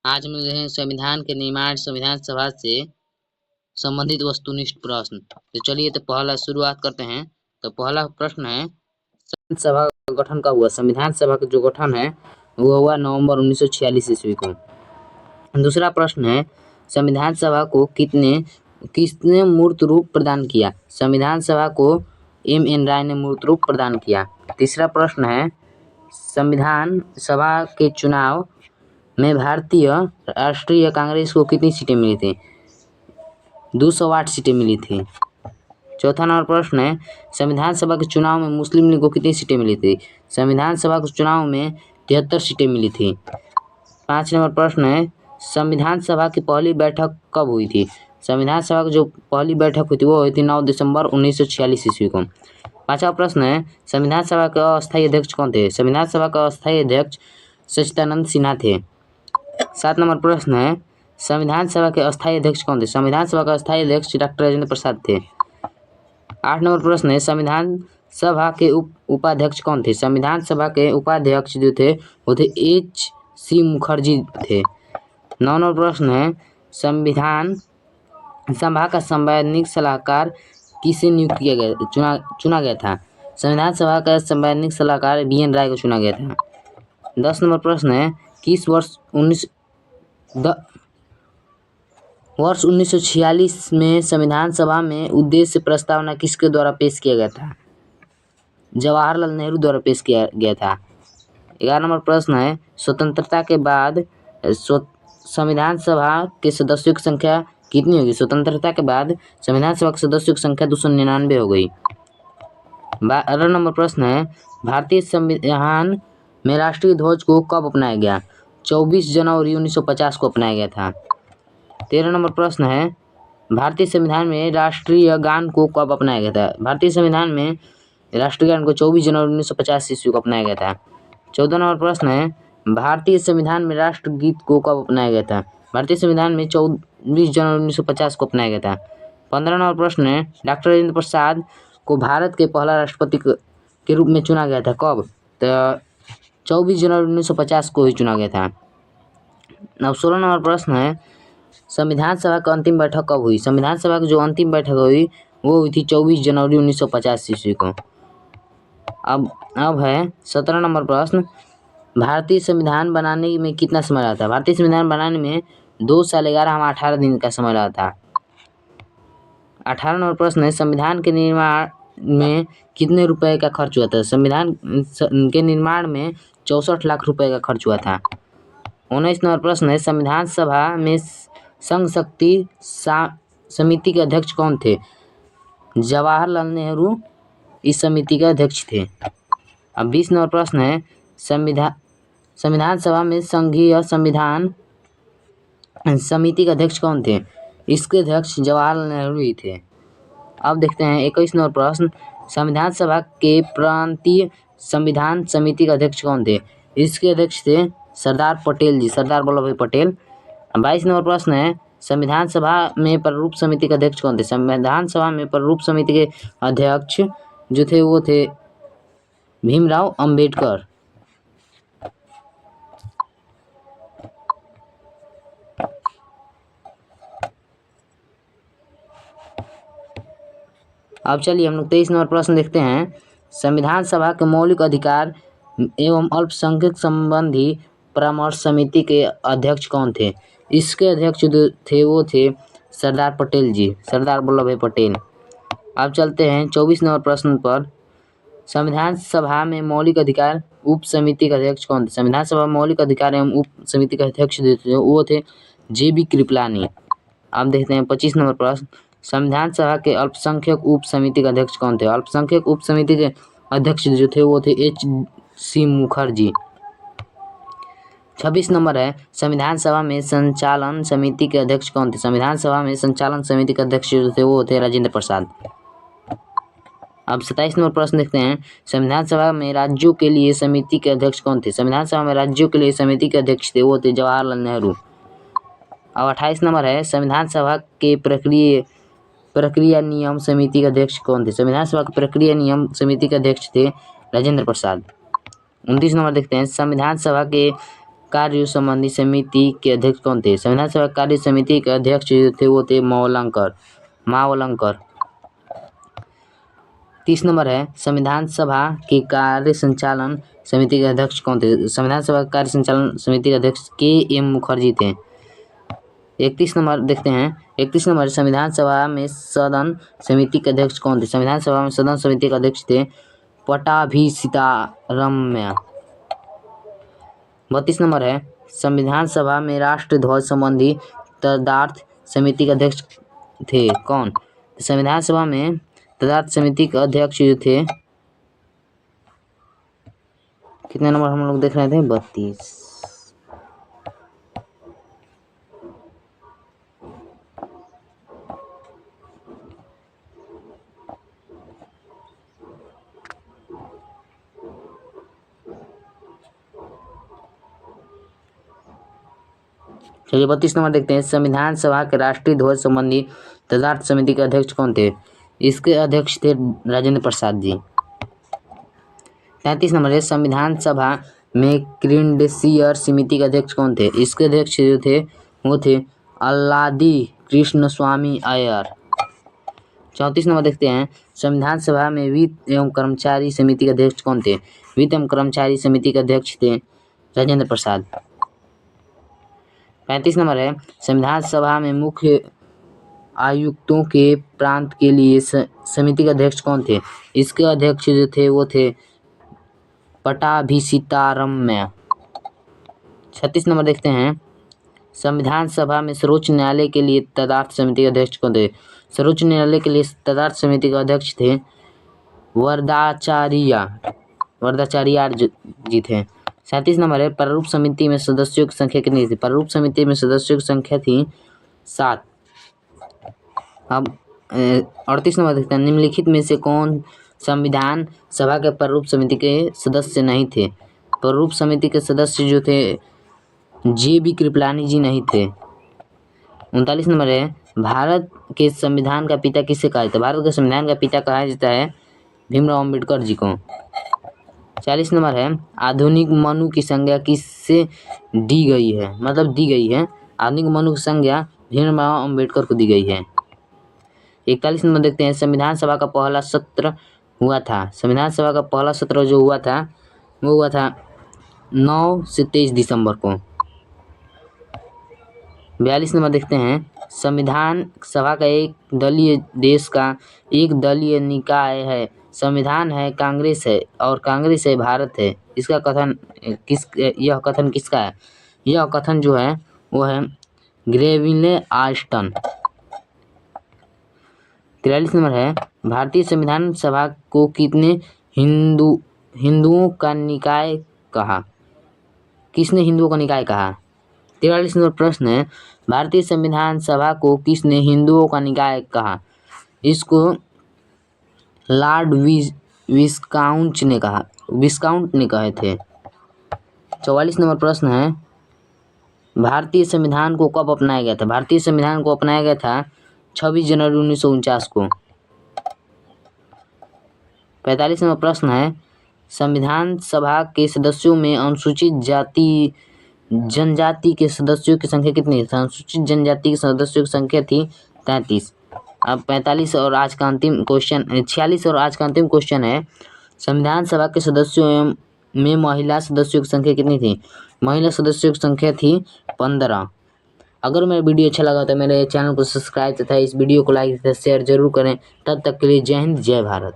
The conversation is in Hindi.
आज हम जो है संविधान के निर्माण संविधान सभा से संबंधित वस्तुनिष्ठ प्रश्न। तो चलिए तो पहला शुरुआत करते हैं। तो पहला प्रश्न है संविधान सभा का गठन कब हुआ? संविधान सभा का जो गठन है वो हुआ नवंबर 1946 ईस्वी को। दूसरा प्रश्न है संविधान सभा को किसने मूर्त रूप प्रदान किया? संविधान सभा को M.N. राय ने मूर्त रूप प्रदान किया। तीसरा प्रश्न है संविधान सभा के चुनाव में भारतीय राष्ट्रीय कांग्रेस को कितनी सीटें मिली थी? 208 सीटें मिली थी। चौथा नंबर प्रश्न है संविधान सभा के चुनाव में मुस्लिम लीग को कितनी सीटें मिली थी? संविधान सभा के चुनाव में 73 सीटें मिली थी। 5 नंबर प्रश्न है संविधान सभा की पहली बैठक कब हुई थी? संविधान सभा की जो पहली बैठक हुई थी वो हुई थी 9 दिसंबर 1946 ईस्वी को। 5वां प्रश्न है संविधान सभा के अस्थायी अध्यक्ष कौन थे? संविधान सभा का अस्थायी अध्यक्ष सच्चिदानंद सिन्हा थे। 7 नंबर प्रश्न है संविधान सभा के अस्थायी अध्यक्ष कौन थे? संविधान सभा का अस्थायी अध्यक्ष डॉक्टर राजेंद्र प्रसाद थे। 8 नंबर प्रश्न है संविधान सभा के उपाध्यक्ष कौन थे? संविधान सभा के उपाध्यक्ष जो थे वो थे H.C. मुखर्जी थे। 9 नंबर प्रश्न है संविधान सभा का संवैधानिक सलाहकार किसे नियुक्त किया गया चुना गया था? संविधान सभा का संवैधानिक सलाहकार B.N. राय को चुना गया था। 10 नंबर प्रश्न है किस वर्ष 1946 में संविधान सभा में उद्देश्य प्रस्तावना किसके द्वारा पेश किया गया था? जवाहरलाल नेहरू द्वारा पेश किया गया था। 11 नंबर प्रश्न है स्वतंत्रता के बाद संविधान सभा के सदस्यों की संख्या कितनी होगी? स्वतंत्रता के बाद संविधान सभा के सदस्यों की संख्या 299 हो गई। 12 नंबर प्रश्न है भारतीय संविधान में राष्ट्रीय ध्वज को कब अपनाया गया? 24 जनवरी 1950 को अपनाया गया था। 13 नंबर प्रश्न है भारतीय संविधान में राष्ट्रीय गान को कब अपनाया गया था? भारतीय संविधान में राष्ट्रीय गान को 24 जनवरी 1950 ईस्वी को अपनाया गया था। 14 नंबर प्रश्न है भारतीय संविधान में राष्ट्रगीत को कब अपनाया गया था? भारतीय संविधान में 24 जनवरी 1950 को अपनाया गया था। 15 नंबर प्रश्न है डॉक्टर राजेंद्र प्रसाद को भारत के पहला राष्ट्रपति के रूप में चुना गया था कब? तो 24 जनवरी 1950 को ही चुना गया था। अब 16 नंबर प्रश्न है संविधान सभा का अंतिम बैठक कब हुई? संविधान सभा की जो अंतिम बैठक हुई वो हुई थी 24 जनवरी 1950 ईस्वी को। अब है 17 नंबर प्रश्न भारतीय संविधान बनाने में कितना समय लगा था? भारतीय संविधान बनाने में 2 साल 11 माह 18 दिन का समय लगा था। 18 नंबर प्रश्न है संविधान के निर्माण में कितने रुपए का खर्च हुआ था? संविधान के निर्माण में 64 लाख रुपए का खर्च हुआ था। 19 नंबर प्रश्न है संविधान सभा में संघ शक्ति समिति के अध्यक्ष कौन थे? जवाहरलाल नेहरू इस समिति के अध्यक्ष थे। अब 20 नंबर प्रश्न है संविधान सभा में संघीय संविधान समिति के अध्यक्ष कौन थे? इसके अध्यक्ष जवाहरलाल नेहरू ही थे। अब देखते हैं 21 नंबर प्रश्न संविधान सभा के प्रांतीय संविधान समिति के अध्यक्ष कौन थे? इसके अध्यक्ष थे सरदार पटेल जी, सरदार वल्लभ भाई पटेल। 22 नंबर प्रश्न है संविधान सभा में प्रारूप समिति के अध्यक्ष कौन थे? संविधान सभा में प्रारूप समिति के अध्यक्ष जो थे वो थे भीमराव अंबेडकर। अब चलिए हम लोग 23 नंबर प्रश्न देखते हैं संविधान सभा के मौलिक अधिकार एवं अल्पसंख्यक संबंधी परामर्श समिति के अध्यक्ष कौन थे? इसके अध्यक्ष जो थे वो थे सरदार पटेल जी, सरदार वल्लभ भाई पटेल। अब चलते हैं 24 नंबर प्रश्न पर संविधान सभा में मौलिक अधिकार उप समिति के अध्यक्ष कौन थे? संविधान सभा में मौलिक अधिकार एवं उप समिति के अध्यक्ष जो थे वो थे JB कृपलानी। अब देखते हैं 25 नंबर प्रश्न संविधान सभा के अल्पसंख्यक उप समिति के अध्यक्ष कौन थे? अल्पसंख्यक उप समिति के अध्यक्ष जो थे वो थे H.C. मुखर्जी। 26 नंबर है संविधान सभा में संचालन समिति के अध्यक्ष कौन थे? संविधान सभा में संचालन समिति के अध्यक्ष जो थे वो थे राजेंद्र प्रसाद। अब 27 नंबर प्रश्न देखते हैं संविधान सभा में राज्यों के लिए समिति के अध्यक्ष कौन थे? संविधान सभा में राज्यों के लिए समिति के अध्यक्ष थे वो थे जवाहरलाल नेहरू। अब 28 नंबर है संविधान सभा के प्रक्रिया नियम समिति के अध्यक्ष कौन थे? संविधान सभा के प्रक्रिया नियम समिति के अध्यक्ष थे राजेंद्र प्रसाद। 29 नंबर देखते हैं संविधान सभा के कार्य संबंधी समिति के अध्यक्ष कौन थे? संविधान सभा कार्य समिति के अध्यक्ष जो थे वो थे मावलंकर। 30 नंबर है संविधान सभा की कार्य संचालन समिति के अध्यक्ष कौन थे? संविधान सभा कार्य संचालन समिति के अध्यक्ष के.एम. मुखर्जी थे। 31 नंबर देखते हैं। 31 नंबर संविधान सभा में सदन समिति के अध्यक्ष कौन थे? संविधान सभा में सदन समिति के अध्यक्ष थे पट्टाभी सीतारमैया। 32 नंबर है संविधान सभा में राष्ट्र ध्वज संबंधी तदार्थ समिति के अध्यक्ष थे कौन? संविधान सभा में तदार्थ समिति के अध्यक्ष जो थे, कितने नंबर हम लोग देख रहे थे? 32। चलिए 32 नंबर देखते हैं। संविधान सभा के राष्ट्रीय ध्वज संबंधी तदार्थ समिति के अध्यक्ष कौन थे? इसके अध्यक्ष थे राजेंद्र प्रसाद जी। 33 नंबर है संविधान सभा में क्रिंडेशियर समिति के अध्यक्ष कौन थे? इसके अध्यक्ष जो थे वो थे अल्लादी कृष्ण स्वामी अय्यर। 34 नंबर देखते हैं। संविधान सभा में वित्त एवं कर्मचारी समिति के अध्यक्ष कौन थे? वित्त एवं कर्मचारी समिति के अध्यक्ष थे राजेंद्र प्रसाद। 35 नंबर है संविधान सभा में मुख्य आयुक्तों के प्रांत के लिए समिति के अध्यक्ष कौन थे? इसके अध्यक्ष जो थे वो थे पट्टाभी सीतारमैया। 36 नंबर देखते हैं। संविधान सभा में सर्वोच्च न्यायालय के लिए तदार्थ समिति के अध्यक्ष कौन थे? सर्वोच्च न्यायालय के लिए तदार्थ समिति के अध्यक्ष थे वरदाचार्यार जी थे। 37 नंबर है प्रारूप समिति में सदस्यों की संख्या कितनी थी? प्रारूप समिति में सदस्यों की संख्या थी 7। अब 38 नंबर देखते हैं। निम्नलिखित में से कौन संविधान सभा के प्रारूप समिति के सदस्य नहीं थे? प्रारूप समिति के सदस्य जो थे J.B. कृपलानी जी नहीं थे। 39 नंबर है भारत के संविधान का पिता किसे कहा जाता है? भारत के संविधान का पिता कहा जाता है भीमराव अम्बेडकर जी को। 40 नंबर है आधुनिक मनु की संज्ञा किससे दी गई है? आधुनिक मनु की संज्ञा भीमराव अम्बेडकर को दी गई है। 41 नंबर देखते हैं। संविधान सभा का पहला सत्र हुआ था। संविधान सभा का पहला सत्र जो हुआ था वो हुआ था 9 से 23 दिसंबर को। 42 नंबर देखते हैं। संविधान सभा का एक दलीय देश का एक दलीय निकाय है। संविधान है, कांग्रेस है और कांग्रेस है भारत है। यह कथन किसका है? यह कथन जो है वो है ग्रेविले आस्टन। 43 नंबर है भारतीय संविधान सभा को कितने हिंदुओं का निकाय कहा? किसने हिंदुओं का निकाय कहा? 43 नंबर प्रश्न है भारतीय संविधान सभा को किसने हिंदुओं का निकाय कहा? इसको लॉर्ड विस्काउंट ने कहे थे। 44 नंबर प्रश्न है भारतीय संविधान को कब अपनाया गया था? भारतीय संविधान को अपनाया गया था 26 जनवरी 1949 को। 45 नंबर प्रश्न है संविधान सभा के सदस्यों में अनुसूचित जनजाति के सदस्यों की संख्या कितनी है? अनुसूचित जनजाति के सदस्यों की संख्या थी 33। अब 45 और आज का अंतिम क्वेश्चन 46 और आज का अंतिम क्वेश्चन है संविधान सभा के सदस्यों में महिला सदस्यों की संख्या कितनी थी? महिला सदस्यों की संख्या थी 15। अगर मेरा वीडियो अच्छा लगा तो मेरे चैनल को सब्सक्राइब तथा इस वीडियो को लाइक तथा शेयर जरूर करें। तब तक के लिए जय हिंद, जय भारत।